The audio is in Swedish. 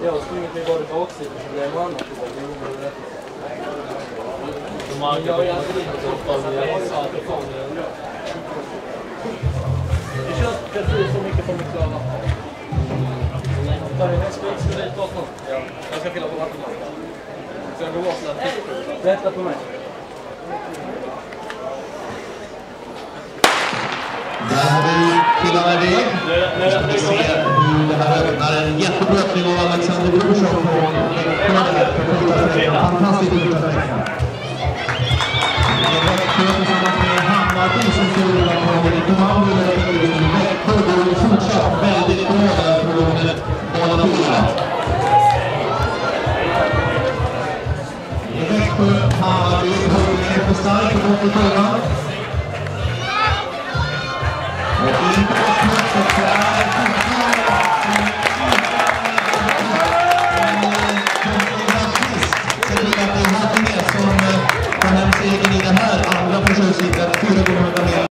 Jag springer till både baksidan så det är en annan fråga. Jag är inte lite så att det får det känns precis så mycket som vi klarar. Tar vi nästa spel dit bort nu? Ja. Jag ska fylla på vatten. Så jag går bort där. Rätta på mig. Där har vi killarna iväg. Nu ska vi se hur det här öppnar. En jättebra öppning av Alexander Brorsson från fantastiskt utveckling. Växjö tillsammans med Hammarby som står på i kommando. Växjö går fortsatt väldigt bra där från banan och målet. Växjö, Hammarby, håller för starkt och bort i själva.